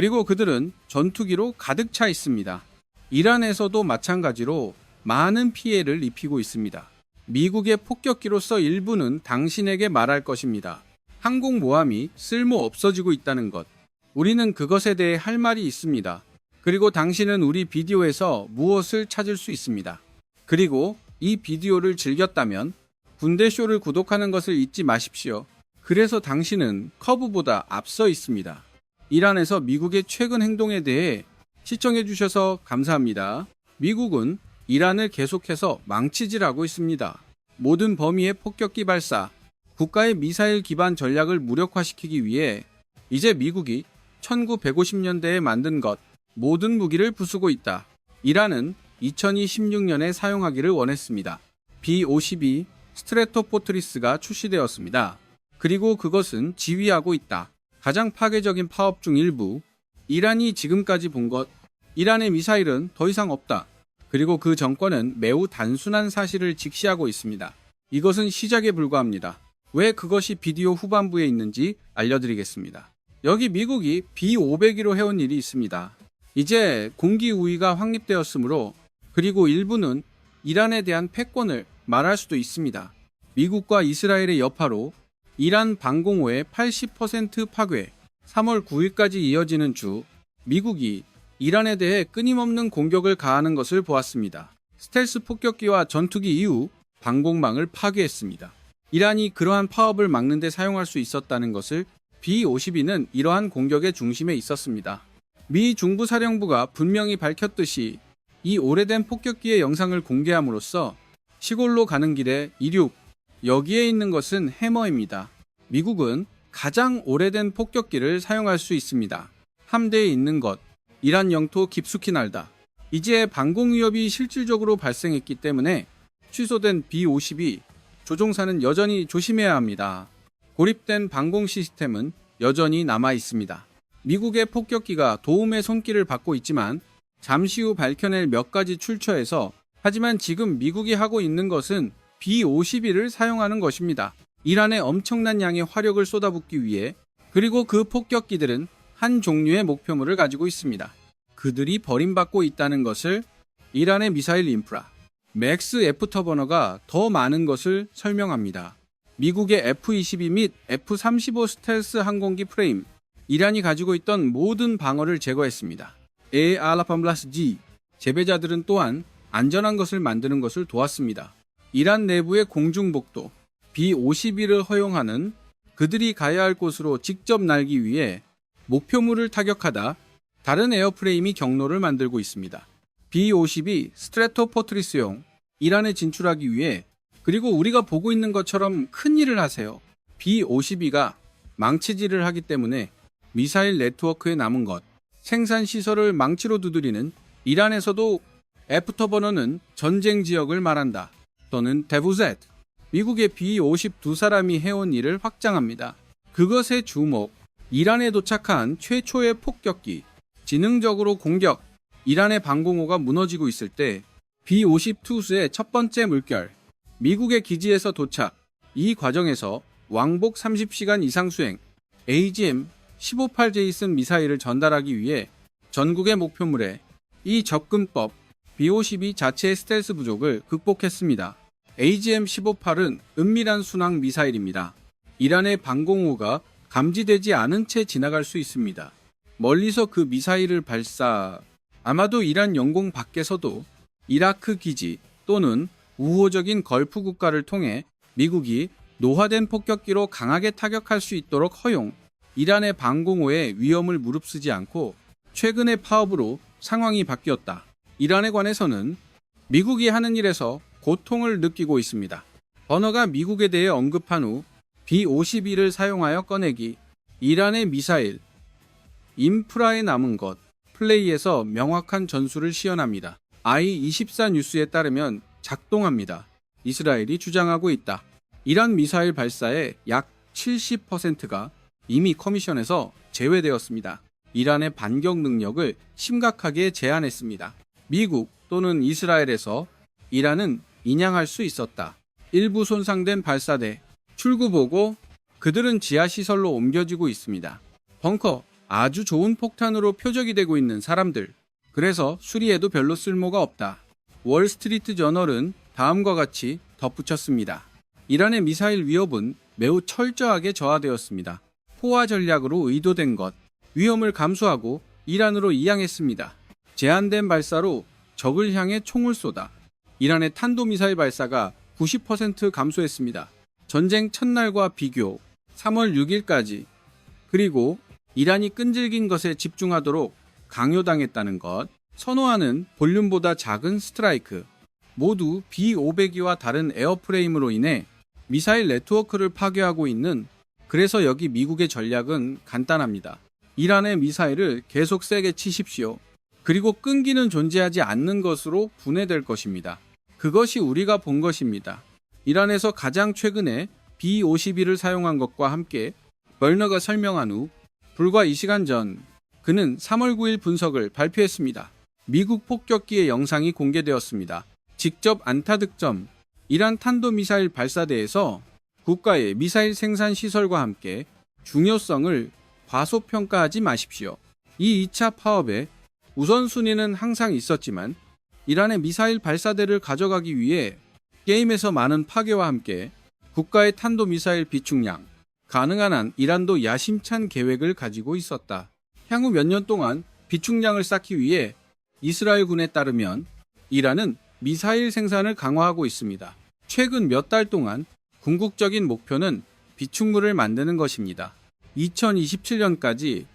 그리고 그들은 전투기로 가득 차 있습니다. 이란에서도 마찬가지로 많은 피해를 입히고 있습니다. 미국의 폭격기로서 일부는 당신에게 말할 것입니다. 항공모함이 쓸모 없어지고 있다는 것. 우리는 그것에 대해 할 말이 있습니다. 그리고 당신은 우리 비디오에서 무엇을 찾을 수 있습니다. 그리고 이 비디오를 즐겼다면 군대쇼를 구독하는 것을 잊지 마십시오. 그래서 당신은 커브보다 앞서 있습니다. 이란에서 미국의 최근 행동에 대해 시청해주셔서 감사합니다. 미국은 이란을 계속해서 망치질하고 있습니다. 모든 범위의 폭격기 발사, 국가의 미사일 기반 전략을 무력화시키기 위해 이제 미국이 1950년대에 만든 것, 모든 무기를 부수고 있다. 이란은 2016년에 사용하기를 원했습니다. B-52 스트래토포트리스가 출시되었습니다. 그리고 그것은 지휘하고 있다. 가장 파괴적인 파업 중 일부, 이란이 지금까지 본 것, 이란의 미사일은 더 이상 없다. 그리고 그 정권은 매우 단순한 사실을 직시하고 있습니다. 이것은 시작에 불과합니다. 왜 그것이 비디오 후반부에 있는지 알려드리겠습니다. 여기 미국이 B-500으로 해온 일이 있습니다. 이제 공기 우위가 확립되었으므로, 그리고 일부는 이란에 대한 패권을 말할 수도 있습니다. 미국과 이스라엘의 여파로 이란 방공호의 80% 파괴, 3월 9일까지 이어지는 주, 미국이 이란에 대해 끊임없는 공격을 가하는 것을 보았습니다. 스텔스 폭격기와 전투기 이후 방공망을 파괴했습니다. 이란이 그러한 파업을 막는 데 사용할 수 있었다는 것을 B-52는 이러한 공격의 중심에 있었습니다. 미 중부사령부가 분명히 밝혔듯이 이 오래된 폭격기의 영상을 공개함으로써 시골로 가는 길에 이륙, 여기에 있는 것은 해머입니다. 미국은 가장 오래된 폭격기를 사용할 수 있습니다. 함대에 있는 것, 이란 영토 깊숙이 날다. 이제 방공 위협이 실질적으로 발생했기 때문에 취소된 B-52 조종사는 여전히 조심해야 합니다. 고립된 방공 시스템은 여전히 남아 있습니다. 미국의 폭격기가 도움의 손길을 받고 있지만 잠시 후 밝혀낼 몇 가지 출처에서, 하지만 지금 미국이 하고 있는 것은 B-52를 사용하는 것입니다. 이란에 엄청난 양의 화력을 쏟아붓기 위해. 그리고 그 폭격기들은 한 종류의 목표물을 가지고 있습니다. 그들이 버림받고 있다는 것을 이란의 미사일 인프라, 맥스 애프터버너가 더 많은 것을 설명합니다. 미국의 F-22 및 F-35 스텔스 항공기 프레임, 이란이 가지고 있던 모든 방어를 제거했습니다. 알라팜라스-G 재배자들은 또한 안전한 것을 만드는 것을 도왔습니다. 이란 내부의 공중복도, B-52를 허용하는 그들이 가야 할 곳으로 직접 날기 위해 목표물을 타격하다 다른 에어프레임이 경로를 만들고 있습니다. B-52 스트래토포트리스용, 이란에 진출하기 위해, 그리고 우리가 보고 있는 것처럼 큰 일을 하세요. B-52가 망치질을 하기 때문에 미사일 네트워크에 남은 것, 생산 시설을 망치로 두드리는, 이란에서도 애프터버너는 전쟁 지역을 말한다. 또는 데부젯, 미국의 B-52사람이 해온 일을 확장합니다. 그것의 주목, 이란에 도착한 최초의 폭격기, 지능적으로 공격, 이란의 방공호가 무너지고 있을 때 B-52수의 첫 번째 물결, 미국의 기지에서 도착, 이 과정에서 왕복 30시간 이상 수행, AGM-15-8제이슨 미사일을 전달하기 위해 전국의 목표물에 이 접근법, B-52 자체의 스텔스 부족을 극복했습니다. AGM-15-8은 은밀한 순항 미사일입니다. 이란의 방공호가 감지되지 않은 채 지나갈 수 있습니다. 멀리서 그 미사일을 아마도 이란 영공 밖에서도 이라크 기지 또는 우호적인 걸프 국가를 통해 미국이 노화된 폭격기로 강하게 타격할 수 있도록 허용, 이란의 방공호에 위험을 무릅쓰지 않고. 최근의 파업으로 상황이 바뀌었다. 이란에 관해서는 미국이 하는 일에서 고통을 느끼고 있습니다. 버너가 미국에 대해 언급한 후 B-52를 사용하여 꺼내기, 이란의 미사일, 인프라에 남은 것, 플레이에서 명확한 전술을 시연합니다. I-24 뉴스에 따르면 작동합니다. 이스라엘이 주장하고 있다. 이란 미사일 발사의 약 70%가 이미 커미션에서 제외되었습니다. 이란의 반격 능력을 심각하게 제한했습니다. 미국 또는 이스라엘에서 이란은 인양할 수 있었다. 일부 손상된 발사대, 출구 보고 그들은 지하시설로 옮겨지고 있습니다. 벙커, 아주 좋은 폭탄으로 표적이 되고 있는 사람들. 그래서 수리해도 별로 쓸모가 없다. 월스트리트 저널은 다음과 같이 덧붙였습니다. 이란의 미사일 위협은 매우 철저하게 저하되었습니다. 포화 전략으로 의도된 것, 위험을 감수하고 이란으로 이양했습니다. 제한된 발사로 적을 향해 총을 쏘다. 이란의 탄도미사일 발사가 90% 감소했습니다. 전쟁 첫날과 비교, 3월 6일까지, 그리고 이란이 끈질긴 것에 집중하도록 강요당했다는 것, 선호하는 볼륨보다 작은 스트라이크, 모두 B-500E와 다른 에어프레임으로 인해 미사일 네트워크를 파괴하고 있는. 그래서 여기 미국의 전략은 간단합니다. 이란의 미사일을 계속 세게 치십시오. 그리고 끈기는 존재하지 않는 것으로 분해될 것입니다. 그것이 우리가 본 것입니다. 이란에서 가장 최근에 B-52를 사용한 것과 함께 벌너가 설명한 후 불과 2시간 전 그는 3월 9일 분석을 발표했습니다. 미국 폭격기의 영상이 공개되었습니다. 직접 안타 득점, 이란 탄도미사일 발사대에서 국가의 미사일 생산 시설과 함께 중요성을 과소평가하지 마십시오. 이 2차 파업의 우선순위는 항상 있었지만 이란의 미사일 발사대를 가져가기 위해 게임에서 많은 파괴와 함께 국가의 탄도미사일 비축량, 가능한 한 이란도 야심찬 계획을 가지고 있었다. 향후 몇 년 동안 비축량을 쌓기 위해 이스라엘군에 따르면 이란은 미사일 생산을 강화하고 있습니다. 최근 몇 달 동안 궁극적인 목표는 비축물을 만드는 것입니다. 2027년까지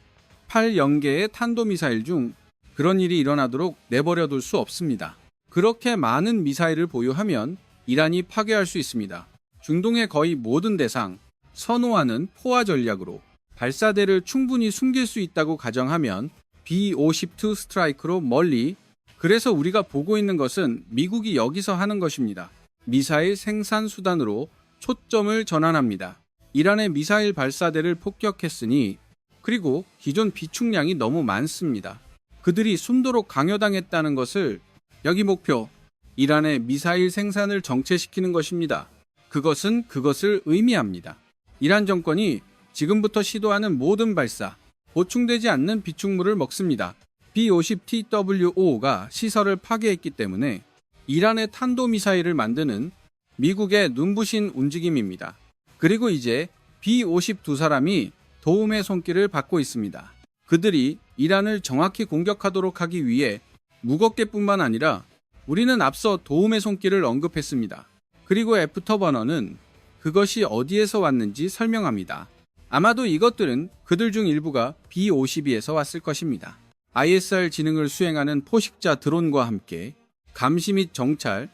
8영개의 탄도미사일 중 그런 일이 일어나도록 내버려둘 수 없습니다. 그렇게 많은 미사일을 보유하면 이란이 파괴할 수 있습니다. 중동의 거의 모든 대상, 선호하는 포화 전략으로 발사대를 충분히 숨길 수 있다고 가정하면 B-52 스트라이크로 멀리. 그래서 우리가 보고 있는 것은 미국이 여기서 하는 것입니다. 미사일 생산 수단으로 초점을 전환합니다. 이란의 미사일 발사대를 폭격했으니, 그리고 기존 비축량이 너무 많습니다. 그들이 숨도록 강요당했다는 것을, 여기 목표, 이란의 미사일 생산을 정체시키는 것입니다. 그것은 그것을 의미합니다. 이란 정권이 지금부터 시도하는 모든 발사, 보충되지 않는 비축물을 먹습니다. B-50TWO가 시설을 파괴했기 때문에 이란의 탄도미사일을 만드는 미국의 눈부신 움직임입니다. 그리고 이제 B-52사람이 도움의 손길을 받고 있습니다. 그들이 이란을 정확히 공격하도록 하기 위해 무겁게뿐만 아니라 우리는 앞서 도움의 손길을 언급했습니다. 그리고 애프터버너는 그것이 어디에서 왔는지 설명합니다. 아마도 이것들은 그들 중 일부가 B-52에서 왔을 것입니다. ISR 지능을 수행하는 포식자 드론과 함께 감시 및 정찰,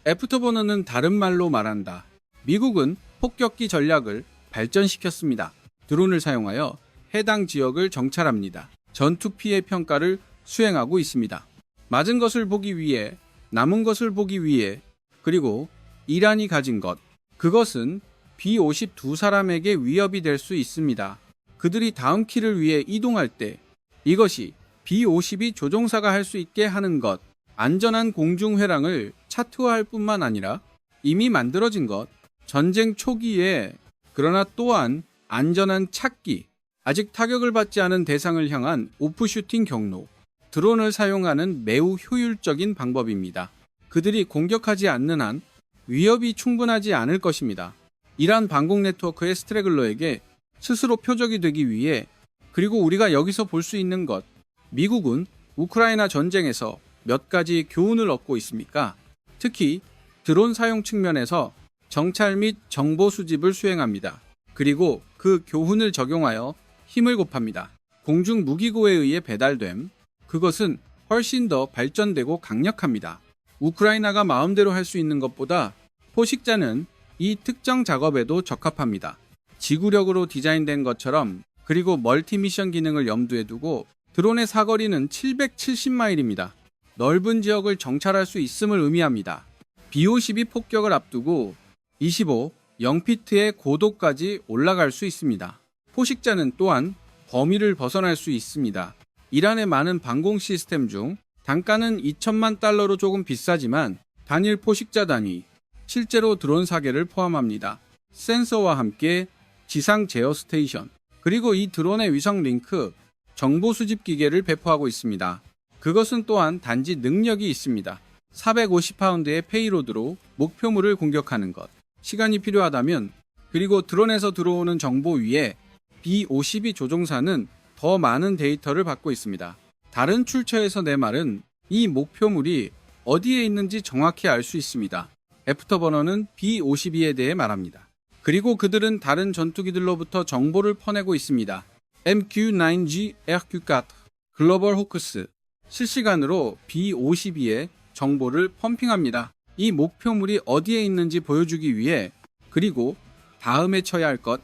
애프터버너는 다른 말로 말한다. 미국은 폭격기 전략을 발전시켰습니다. 드론을 사용하여 해당 지역을 정찰합니다. 전투 피해 평가를 수행하고 있습니다. 맞은 것을 보기 위해, 남은 것을 보기 위해, 그리고 이란이 가진 것, 그것은 B-52사람에게 위협이 될 수 있습니다. 그들이 다음 키를 위해 이동할 때 이것이 B-52 조종사가 할 수 있게 하는 것, 안전한 공중회랑을 차트화할 뿐만 아니라 이미 만들어진 것, 전쟁 초기에, 그러나 또한 안전한 찾기, 아직 타격을 받지 않은 대상을 향한 오프슈팅 경로, 드론을 사용하는 매우 효율적인 방법입니다. 그들이 공격하지 않는 한 위협이 충분하지 않을 것입니다. 이란 방공 네트워크의 스트래글러에게 스스로 표적이 되기 위해, 그리고 우리가 여기서 볼 수 있는 것, 미국은 우크라이나 전쟁에서 몇 가지 교훈을 얻고 있습니까? 특히 드론 사용 측면에서 정찰 및 정보 수집을 수행합니다. 그리고 그 교훈을 적용하여 힘을 곱합니다. 공중 무기고에 의해 배달됨, 그것은 훨씬 더 발전되고 강력합니다. 우크라이나가 마음대로 할 수 있는 것보다 포식자는 이 특정 작업에도 적합합니다. 지구력으로 디자인된 것처럼, 그리고 멀티미션 기능을 염두에 두고 드론의 사거리는 770마일입니다. 넓은 지역을 정찰할 수 있음을 의미합니다. B-52 폭격을 앞두고 25, 0피트의 고도까지 올라갈 수 있습니다. 포식자는 또한 범위를 벗어날 수 있습니다. 이란의 많은 방공 시스템 중 단가는 2천만 달러로 조금 비싸지만 단일 포식자 단위, 실제로 드론 사계를 포함합니다. 센서와 함께 지상 제어 스테이션, 그리고 이 드론의 위성 링크, 정보 수집 기계를 배포하고 있습니다. 그것은 또한 단지 능력이 있습니다. 450파운드의 페이로드로 목표물을 공격하는 것. 시간이 필요하다면, 그리고 드론에서 들어오는 정보 위에 B-52 조종사는 더 많은 데이터를 받고 있습니다. 다른 출처에서 내 말은 이 목표물이 어디에 있는지 정확히 알 수 있습니다. 애프터버너는 B-52에 대해 말합니다. 그리고 그들은 다른 전투기들로부터 정보를 퍼내고 있습니다. MQ-9G RQ-4 글로벌 호크스 실시간으로 B-52에 정보를 펌핑합니다. 이 목표물이 어디에 있는지 보여주기 위해, 그리고 다음에 쳐야 할 것,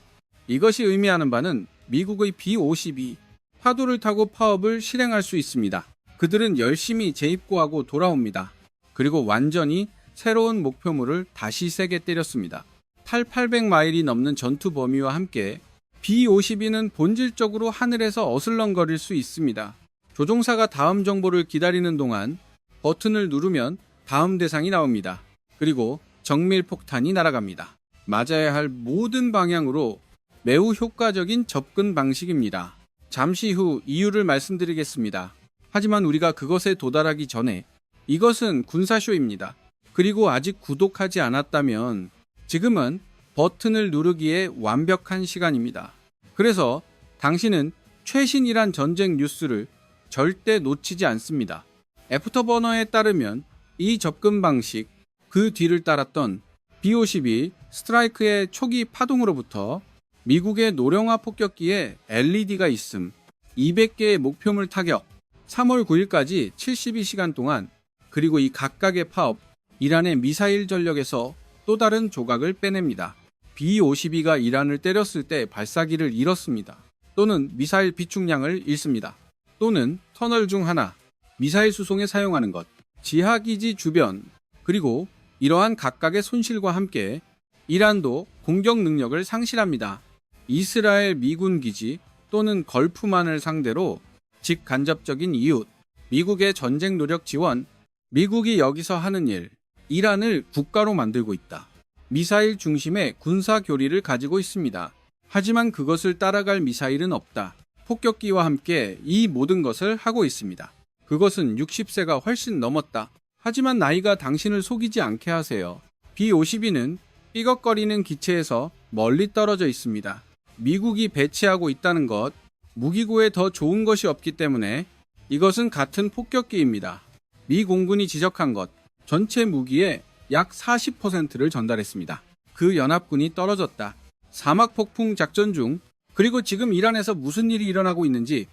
이것이 의미하는 바는 미국의 B-52 파도를 타고 파업을 실행할 수 있습니다. 그들은 열심히 재입고하고 돌아옵니다. 그리고 완전히 새로운 목표물을 다시 세게 때렸습니다. 탈 800마일이 넘는 전투 범위와 함께 B-52는 본질적으로 하늘에서 어슬렁거릴 수 있습니다. 조종사가 다음 정보를 기다리는 동안 버튼을 누르면 다음 대상이 나옵니다. 그리고 정밀 폭탄이 날아갑니다. 맞아야 할 모든 방향으로 매우 효과적인 접근 방식입니다. 잠시 후 이유를 말씀드리겠습니다. 하지만 우리가 그것에 도달하기 전에 이것은 군사쇼입니다. 그리고 아직 구독하지 않았다면 지금은 버튼을 누르기에 완벽한 시간입니다. 그래서 당신은 최신이란 전쟁 뉴스를 절대 놓치지 않습니다. 애프터버너에 따르면 이 접근 방식, 그 뒤를 따랐던 B-52 스트라이크의 초기 파동으로부터 미국의 노령화 폭격기에 LED가 있음, 200개의 목표물 타격, 3월 9일까지 72시간 동안, 그리고 이 각각의 파업, 이란의 미사일 전력에서 또 다른 조각을 빼냅니다. B-52가 이란을 때렸을 때 발사기를 잃었습니다. 또는 미사일 비축량을 잃습니다. 또는 터널 중 하나, 미사일 수송에 사용하는 것, 지하기지 주변, 그리고 이러한 각각의 손실과 함께 이란도 공격 능력을 상실합니다. 이스라엘 미군 기지 또는 걸프만을 상대로 직간접적인 이웃, 미국의 전쟁 노력 지원, 미국이 여기서 하는 일, 이란을 국가로 만들고 있다. 미사일 중심의 군사 교리를 가지고 있습니다. 하지만 그것을 따라갈 미사일은 없다. 폭격기와 함께 이 모든 것을 하고 있습니다. 그것은 60세가 훨씬 넘었다. 하지만 나이가 당신을 속이지 않게 하세요. B-52는 삐걱거리는 기체에서 멀리 떨어져 있습니다. 미국이 배치하고 있다는 것, 무기고에 더 좋은 것이 없기 때문에 이것은 같은 폭격기입니다. 미 공군이 지적한 것, 전체 무기의 약 40%를 전달했습니다. 그 연합군이 떨어졌다. 사막 폭풍 작전 중, 그리고 지금 이란에서 무슨 일이 일어나고 있는지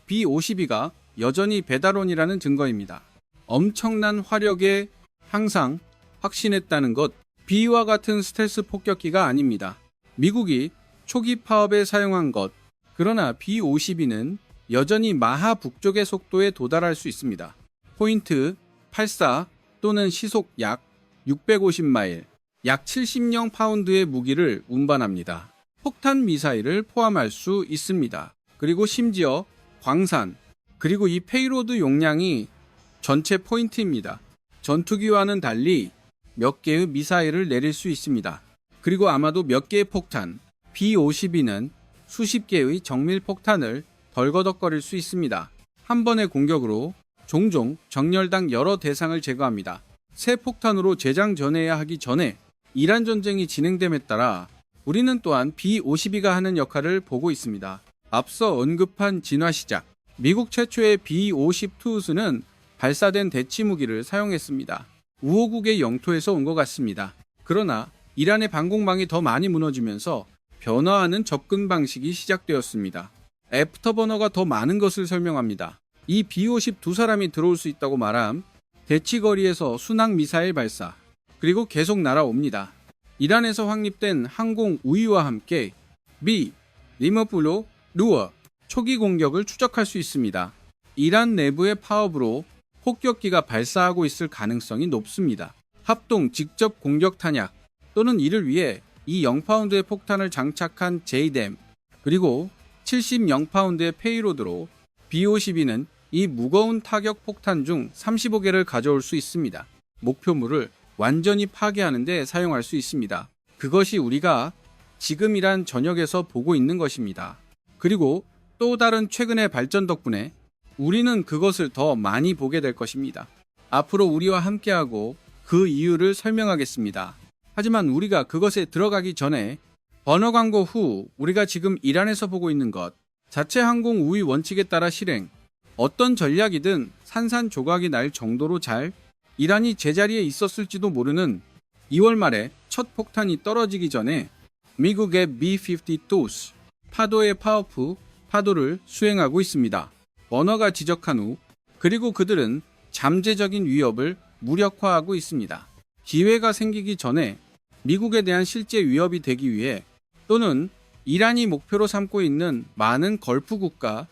B-52가 여전히 배달원이라는 증거입니다. 엄청난 화력에 항상 확신했다는 것, B와 같은 스텔스 폭격기가 아닙니다. 미국이 초기 파업에 사용한 것, 그러나 B-52는 여전히 마하 북쪽의 속도에 도달할 수 있습니다. 포인트 84 또는 시속 약 650마일, 약 70영 파운드의 무기를 운반합니다. 폭탄 미사일을 포함할 수 있습니다. 그리고 심지어 광산, 그리고 이 페이로드 용량이 전체 포인트입니다. 전투기와는 달리 몇 개의 미사일을 내릴 수 있습니다. 그리고 아마도 몇 개의 폭탄, B-52는 수십 개의 정밀 폭탄을 덜거덕거릴 수 있습니다. 한 번의 공격으로 종종 정렬당 여러 대상을 제거합니다. 새 폭탄으로 재장전해야 하기 전에 이란 전쟁이 진행됨에 따라 우리는 또한 B-52가 하는 역할을 보고 있습니다. 앞서 언급한 진화 시작, 미국 최초의 B-52는 발사된 대치 무기를 사용했습니다. 우호국의 영토에서 온 것 같습니다. 그러나 이란의 방공망이 더 많이 무너지면서 변화하는 접근 방식이 시작되었습니다. 애프터버너가 더 많은 것을 설명합니다. 이 B-52 사람이 들어올 수 있다고 말함, 대치거리에서 순항 미사일 발사, 그리고 계속 날아옵니다. 이란에서 확립된 항공 우위와 함께 미, 리머블로, 루어, 초기 공격을 추적할 수 있습니다. 이란 내부의 파업으로 폭격기가 발사하고 있을 가능성이 높습니다. 합동 직접 공격 탄약 또는 이를 위해 이 0파운드의 폭탄을 장착한 JDAM, 그리고 70영파운드의 페이로드로 B-52는 이 무거운 타격 폭탄 중 35개를 가져올 수 있습니다. 목표물을 완전히 파괴하는 데 사용할 수 있습니다. 그것이 우리가 지금 이란 전역에서 보고 있는 것입니다. 그리고 또 다른 최근의 발전 덕분에 우리는 그것을 더 많이 보게 될 것입니다. 앞으로 우리와 함께하고 그 이유를 설명하겠습니다. 하지만 우리가 그것에 들어가기 전에 번호 광고 후 우리가 지금 이란에서 보고 있는 것, 자체 항공 우위 원칙에 따라 실행, 어떤 전략이든 산산조각이 날 정도로 잘 이란이 제자리에 있었을지도 모르는 2월 말에 첫 폭탄이 떨어지기 전에 미국의 B-52s 파도의 파워프 파도를 수행하고 있습니다. 버너가 지적한 후 그리고 그들은 잠재적인 위협을 무력화하고 있습니다. 기회가 생기기 전에 미국에 대한 실제 위협이 되기 위해 또는 이란이 목표로 삼고 있는 많은 걸프 국가,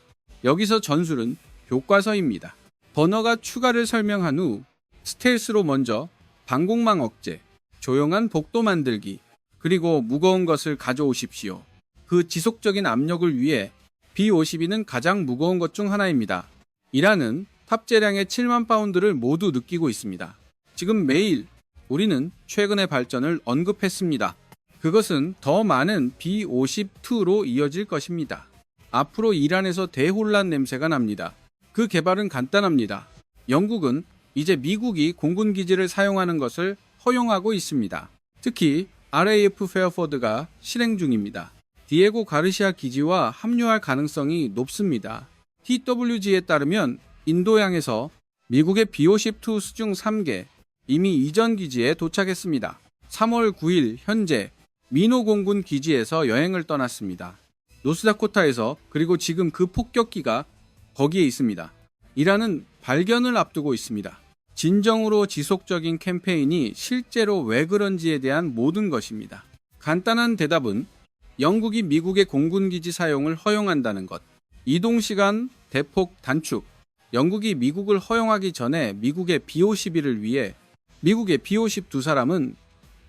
여기서 전술은 교과서입니다. 버너가 추가를 설명한 후 스텔스로 먼저 방공망 억제, 조용한 복도 만들기, 그리고 무거운 것을 가져오십시오. 그 지속적인 압력을 위해 B-52는 가장 무거운 것 중 하나입니다. 이란은 탑재량의 7만 파운드를 모두 느끼고 있습니다. 지금 매일 우리는 최근의 발전을 언급했습니다. 그것은 더 많은 B-52로 이어질 것입니다. 앞으로 이란에서 대혼란 냄새가 납니다. 그 개발은 간단합니다. 영국은 이제 미국이 공군 기지를 사용하는 것을 허용하고 있습니다. 특히 RAF 페어포드가 실행 중입니다. 디에고 가르시아 기지와 합류할 가능성이 높습니다. TWG에 따르면 인도양에서 미국의 B-52 수중 3개 이미 이전 기지에 도착했습니다. 3월 9일 현재 미노 공군 기지에서 여행을 떠났습니다. 노스다코타에서, 그리고 지금 그 폭격기가 거기에 있습니다. 이란은 발견을 앞두고 있습니다. 진정으로 지속적인 캠페인이 실제로 왜 그런지에 대한 모든 것입니다. 간단한 대답은 영국이 미국의 공군기지 사용을 허용한다는 것, 이동시간 대폭 단축, 영국이 미국을 허용하기 전에 미국의 B-52를 위해 미국의 B-52 사람은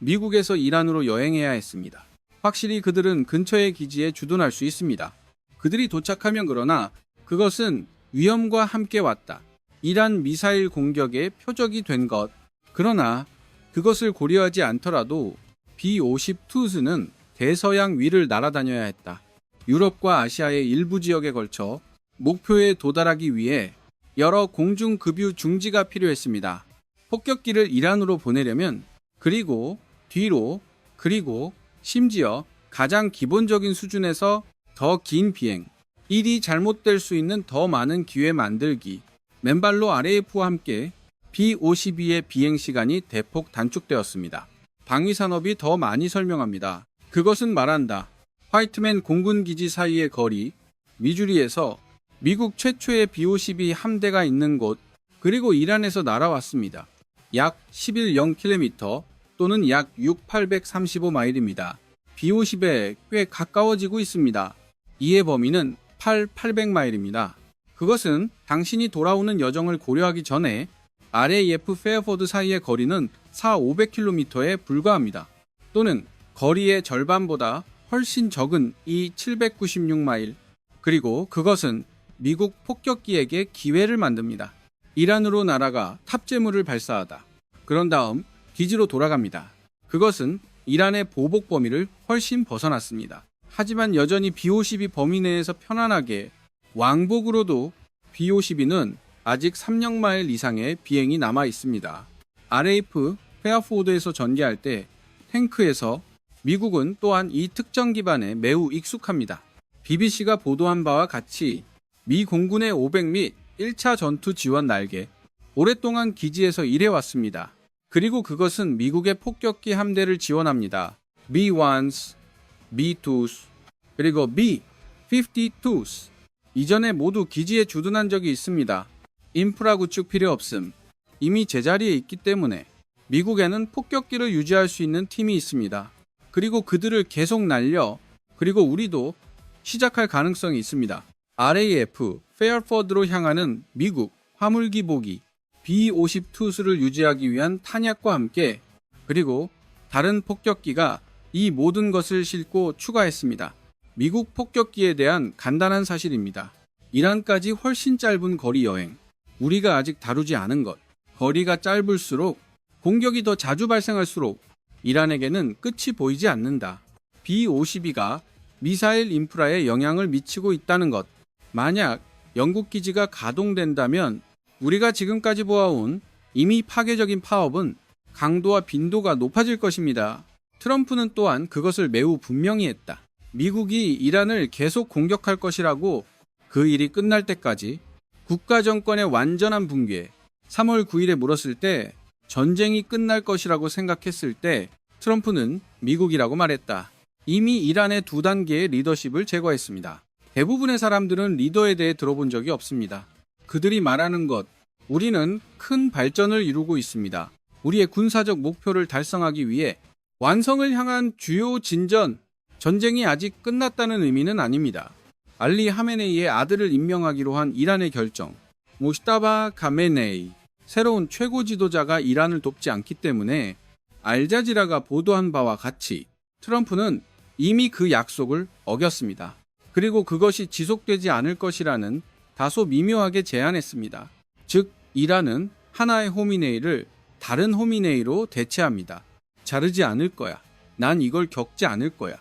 미국에서 이란으로 여행해야 했습니다. 확실히 그들은 근처의 기지에 주둔할 수 있습니다. 그들이 도착하면, 그러나 그것은 위험과 함께 왔다. 이란 미사일 공격의 표적이 된 것. 그러나 그것을 고려하지 않더라도 B-52는 대서양 위를 날아다녀야 했다. 유럽과 아시아의 일부 지역에 걸쳐 목표에 도달하기 위해 여러 공중급유 중지가 필요했습니다. 폭격기를 이란으로 보내려면 그리고 뒤로, 그리고 심지어 가장 기본적인 수준에서 더 긴 비행, 일이 잘못될 수 있는 더 많은 기회 만들기, 맨발로 RAF와 함께 B-52의 비행 시간이 대폭 단축되었습니다. 방위산업이 더 많이 설명합니다. 그것은 말한다. 화이트맨 공군기지 사이의 거리, 미주리에서 미국 최초의 B-52 함대가 있는 곳, 그리고 이란에서 날아왔습니다. 약 11km 또는 약 6,835마일입니다. B-50에 꽤 가까워지고 있습니다. 이의 범위는 8,800마일입니다. 그것은 당신이 돌아오는 여정을 고려하기 전에 RAF 페어포드 사이의 거리는 4,500km에 불과합니다. 또는 거리의 절반보다 훨씬 적은 이 796마일, 그리고 그것은 미국 폭격기에게 기회를 만듭니다. 이란으로 날아가 탑재물을 발사하다. 그런 다음 기지로 돌아갑니다. 그것은 이란의 보복 범위를 훨씬 벗어났습니다. 하지만 여전히 B-52 범위 내에서 편안하게 왕복으로도 B-52는 아직 300마일 이상의 비행이 남아 있습니다. RAF 페어포드에서 전개할 때 탱크에서 미국은 또한 이 특정 기반에 매우 익숙합니다. BBC가 보도한 바와 같이 미 공군의 500 및 1차 전투 지원 날개, 오랫동안 기지에서 일해왔습니다. 그리고 그것은 미국의 폭격기 함대를 지원합니다. B-1s, B-2s, 그리고 B-52s. 이전에 모두 기지에 주둔한 적이 있습니다. 인프라 구축 필요 없음. 이미 제자리에 있기 때문에 미국에는 폭격기를 유지할 수 있는 팀이 있습니다. 그리고 그들을 계속 날려, 그리고 우리도 시작할 가능성이 있습니다. RAF 페어포드로 향하는 미국 화물기 보기 B-52수를 유지하기 위한 탄약과 함께, 그리고 다른 폭격기가 이 모든 것을 싣고 추가했습니다. 미국 폭격기에 대한 간단한 사실입니다. 이란까지 훨씬 짧은 거리 여행, 우리가 아직 다루지 않은 것, 거리가 짧을수록 공격이 더 자주 발생할수록 이란에게는 끝이 보이지 않는다. B-52가 미사일 인프라에 영향을 미치고 있다는 것, 만약 영국 기지가 가동된다면 우리가 지금까지 보아온 이미 파괴적인 파업은 강도와 빈도가 높아질 것입니다. 트럼프는 또한 그것을 매우 분명히 했다. 미국이 이란을 계속 공격할 것이라고, 그 일이 끝날 때까지 국가 정권의 완전한 붕괴, 3월 9일에 물었을 때 전쟁이 끝날 것이라고 생각했을 때 트럼프는 미국이라고 말했다. 이미 이란의 2단계의 리더십을 제거했습니다. 대부분의 사람들은 리더에 대해 들어본 적이 없습니다. 그들이 말하는 것, 우리는 큰 발전을 이루고 있습니다. 우리의 군사적 목표를 달성하기 위해 완성을 향한 주요 진전, 전쟁이 아직 끝났다는 의미는 아닙니다. 알리 하메네이의 아들을 임명하기로 한 이란의 결정, 모시타바 카메네이, 새로운 최고 지도자가 이란을 돕지 않기 때문에 알자지라가 보도한 바와 같이 트럼프는 이미 그 약속을 어겼습니다. 그리고 그것이 지속되지 않을 것이라는 다소 미묘하게 제안했습니다. 즉, 이란은 하나의 호미네이를 다른 호미네이로 대체합니다. 자르지 않을 거야. 난 이걸 겪지 않을 거야.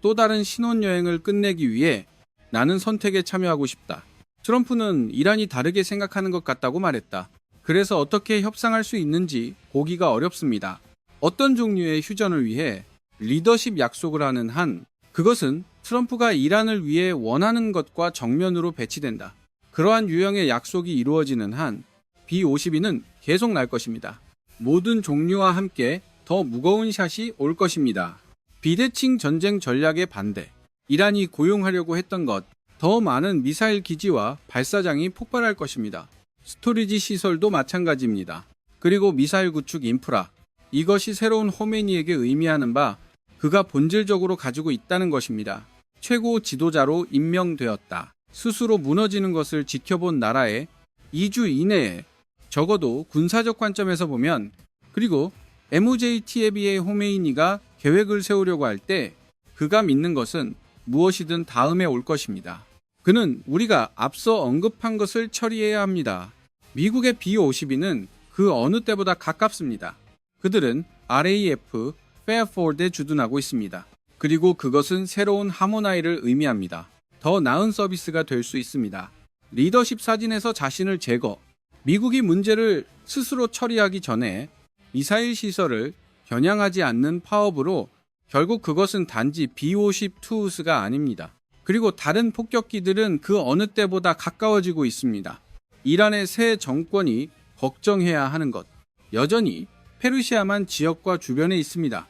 또 다른 신혼여행을 끝내기 위해 나는 선택에 참여하고 싶다. 트럼프는 이란이 다르게 생각하는 것 같다고 말했다. 그래서 어떻게 협상할 수 있는지 보기가 어렵습니다. 어떤 종류의 휴전을 위해 리더십 약속을 하는 한, 그것은 트럼프가 이란을 위해 원하는 것과 정면으로 배치된다. 그러한 유형의 약속이 이루어지는 한 B-52는 계속 날 것입니다. 모든 종류와 함께 더 무거운 샷이 올 것입니다. 비대칭 전쟁 전략의 반대, 이란이 고용하려고 했던 것, 더 많은 미사일 기지와 발사장이 폭발할 것입니다. 스토리지 시설도 마찬가지입니다. 그리고 미사일 구축 인프라, 이것이 새로운 호메니에게 의미하는 바 그가 본질적으로 가지고 있다는 것입니다. 최고 지도자로 임명되었다. 스스로 무너지는 것을 지켜본 나라에 2주 이내에, 적어도 군사적 관점에서 보면, 그리고 MJTF의 호메이니가 계획을 세우려고 할 때 그가 믿는 것은 무엇이든 다음에 올 것입니다. 그는 우리가 앞서 언급한 것을 처리해야 합니다. 미국의 B-52는 그 어느 때보다 가깝습니다. 그들은 RAF 페어포드에 주둔하고 있습니다. 그리고 그것은 새로운 하모나이를 의미합니다. 더 나은 서비스가 될 수 있습니다. 리더십 사진에서 자신을 제거, 미국이 문제를 스스로 처리하기 전에 미사일 시설을 겨냥하지 않는 파업으로 결국 그것은 단지 B-52가 아닙니다. 그리고 다른 폭격기들은 그 어느 때보다 가까워지고 있습니다. 이란의 새 정권이 걱정해야 하는 것, 여전히 페르시아만 지역과 주변에 있습니다.